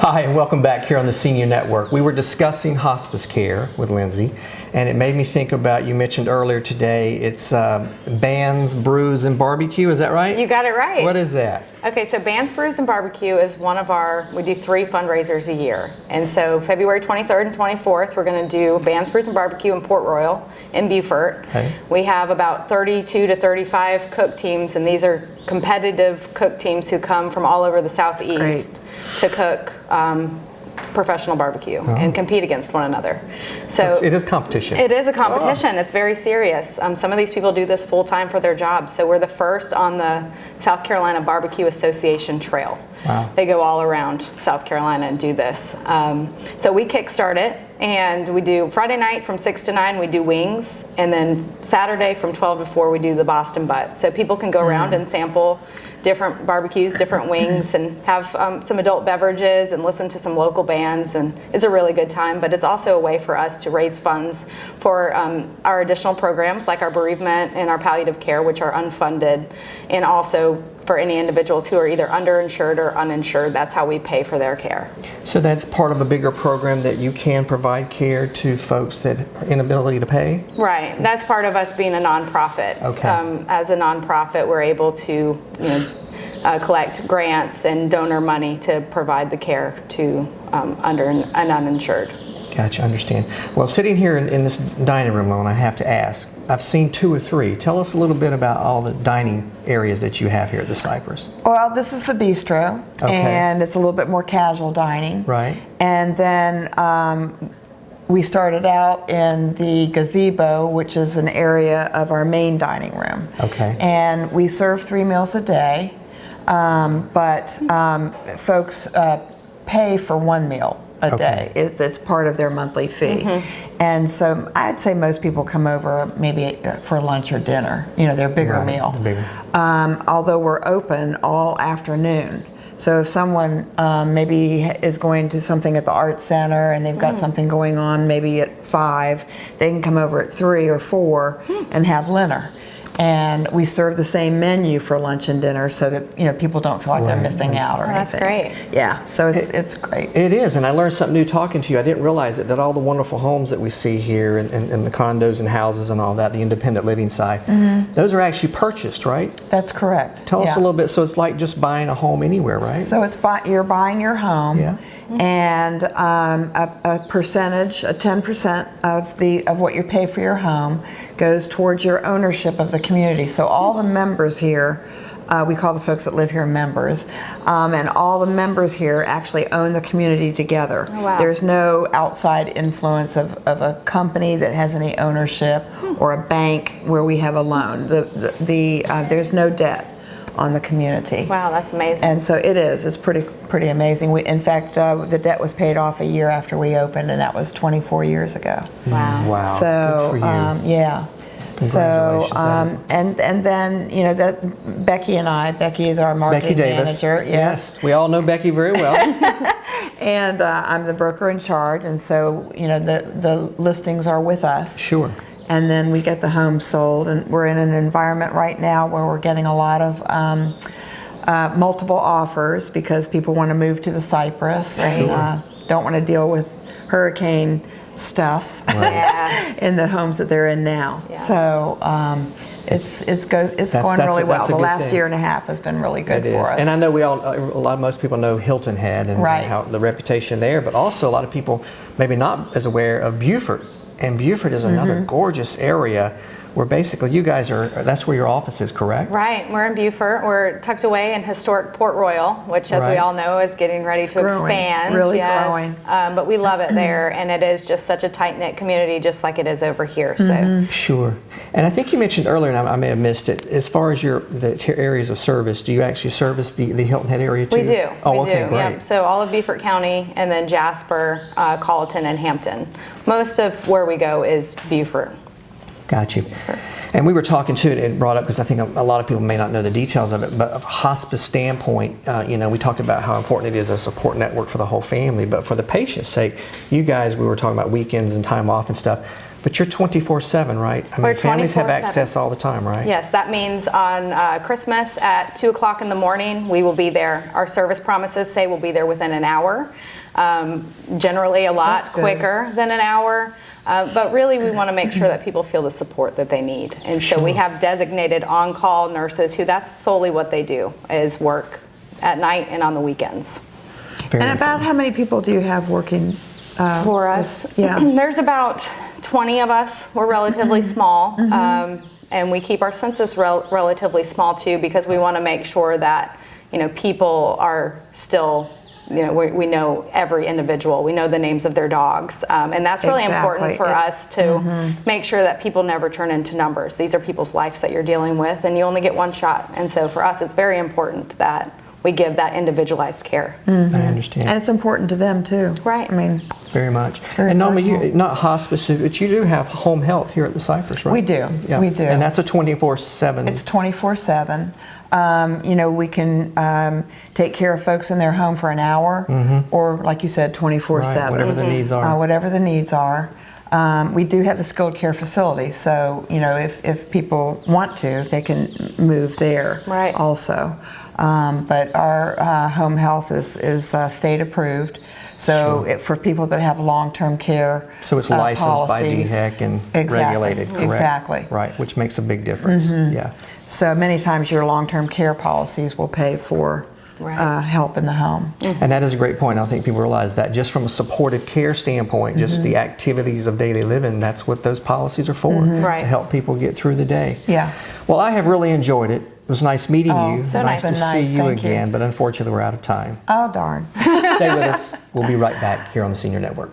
Hi, and welcome back here on the Senior Network. We were discussing hospice care with Lindsay, and it made me think about, you mentioned earlier today, it's Bands, Brews, and Barbecue, is that right? You got it right. What is that? Okay, so Bands, Brews, and Barbecue is one of we do 3 fundraisers a year. And so February 23rd and 24th, we're going to do Bands, Brews, and Barbecue in Port Royal in Beaufort. Okay. We have about 32 to 35 cook teams, and these are competitive cook teams who come from all over the Southeast to cook professional barbecue and compete against one another. So it is competition. It is a competition. It's very serious. Some of these people do this full time for their jobs. So we're the first on the South Carolina Barbecue Association Trail. Wow. They go all around South Carolina and do this. So we kickstart it, and we do Friday night from 6 to 9 we do wings, and then Saturday from 12 to 4 we do the Boston butt. So people can go around and sample different barbecues, different wings, and have some adult beverages and listen to some local bands, and it's a really good time. But it's also a way for us to raise funds for our additional programs like our bereavement and our palliative care, which are unfunded, and also for any individuals who are either underinsured or uninsured. That's how we pay for their care. So that's part of a bigger program that you can provide care to folks that are inability to pay? Right. That's part of us being a nonprofit. Okay. As a nonprofit, we're able to collect grants and donor money to provide the care to under and uninsured. Gotcha, understand. Well, sitting here in this dining room, and I have to ask, I've seen 2 or 3. Tell us a little bit about all the dining areas that you have here at the Cypress. Well, this is the bistro, and it's a little bit more casual dining. Right. And then we started out in the gazebo, which is an area of our main dining room. Okay. And we serve 3 meals a day, but folks pay for 1 meal a day. It's part of their monthly fee. And so I'd say most people come over maybe for lunch or dinner, their bigger meal. Although we're open all afternoon. So if someone maybe is going to something at the art center and they've got something going on maybe at 5, they can come over at 3 or 4 and have dinner. And we serve the same menu for lunch and dinner so that people don't feel like they're missing out or anything. That's great. Yeah, so it's great. It is, and I learned something new talking to you. I didn't realize that all the wonderful homes that we see here and the condos and houses and all that, the independent living side, those are actually purchased, right? That's correct. Tell us a little bit. So it's like just buying a home anywhere, right? So you're buying your home. Yeah. And a percentage, a 10% of what you pay for your home goes towards your ownership of the community. So all the members here, we call the folks that live here members, and all the members here actually own the community together. Oh, wow. There's no outside influence of a company that has any ownership or a bank where we have a loan. There's no debt on the community. Wow, that's amazing. And so it's pretty amazing. In fact, the debt was paid off a year after we opened, and that was 24 years ago. Wow. Wow. So, good for you. yeah. So, and then, that Becky is our marketing manager. Yes, we all know Becky very well. And I'm the broker in charge, and so, the listings are with us. Sure. And then we get the home sold, and we're in an environment right now where we're getting a lot of multiple offers because people want to move to the Cypress and don't want to deal with hurricane stuff in the homes that they're in now. Yeah. So it's going really well. The last year and a half has been really good for us. And I know most people know Hilton Head and how the reputation there, but also a lot of people maybe not as aware of Beaufort. And Beaufort is another gorgeous area where basically you guys that's where your office is, correct? Right, we're in Beaufort. We're tucked away in historic Port Royal, which as we all know is getting ready to expand. Really growing. But we love it there, and it is just such a tight-knit community just like it is over here. So Sure. And I think you mentioned earlier, and I may have missed it, as far as the areas of service, do you actually service the Hilton Head area too? We do. Oh, we okay, do. great. Yep. So all of Beaufort County, and then Jasper, Colleton, and Hampton. Most of where we go is Beaufort. Got you. And we were talking too, and brought up, because I think a lot of people may not know the details of it, but of a hospice standpoint, we talked about how important it is as a support network for the whole family, but for the patient's sake, you guys, we were talking about weekends and time off and stuff. But you're 24/7, right? I mean, We're families have 24/7. access all the time, right? Yes, that means on Christmas at 2 o'clock in the morning, we will be there. Our service promises say we'll be there within an hour. Generally a lot quicker than an hour. But really we want to make sure that people feel the support that they need. And so we have designated on-call nurses who that's solely what they do, is work at night and on the weekends. And about how many people do you have working For us, Yeah. there's about 20 of us. We're relatively small. And we keep our census relatively small too, because we want to make sure that, you know, people are still, you know, we know every individual. We know the names of their dogs. And that's really important for us to make sure that people never turn into numbers. These are people's lives that you're dealing with, and you only get one shot. And so for us, it's very important that we give that individualized care. I understand. And it's important to them too. Right. I mean, very much. Very And Norma, personal. you not hospice, but you do have home health here at the Cypress, right? We do. Yeah. We do. And that's a 24/7. It's 24/7. You know, we can take care of folks in their home for an hour, or like you said, 24/7. Right, whatever the needs are. Whatever the needs are. We do have the skilled care facility, so you know, if people want to, they can move there. Right. Also, but our home health is state approved. So for people that have long-term care, so it's licensed by policies. DHEC and Exactly. regulated, correct? Exactly. Right, which makes a big difference. Yeah. So many times your long-term care policies will pay for help in the home. And that is a great point. I think people realize that just from a supportive care standpoint, just the activities of daily living, that's what those policies are for, Right. to help people get through the day. Yeah. Well, I have really enjoyed it. It was nice meeting you. so nice to nice. see you Thank you. again, but unfortunately we're out of time. Oh, darn. Stay with us. We'll be right back here on the Senior Network.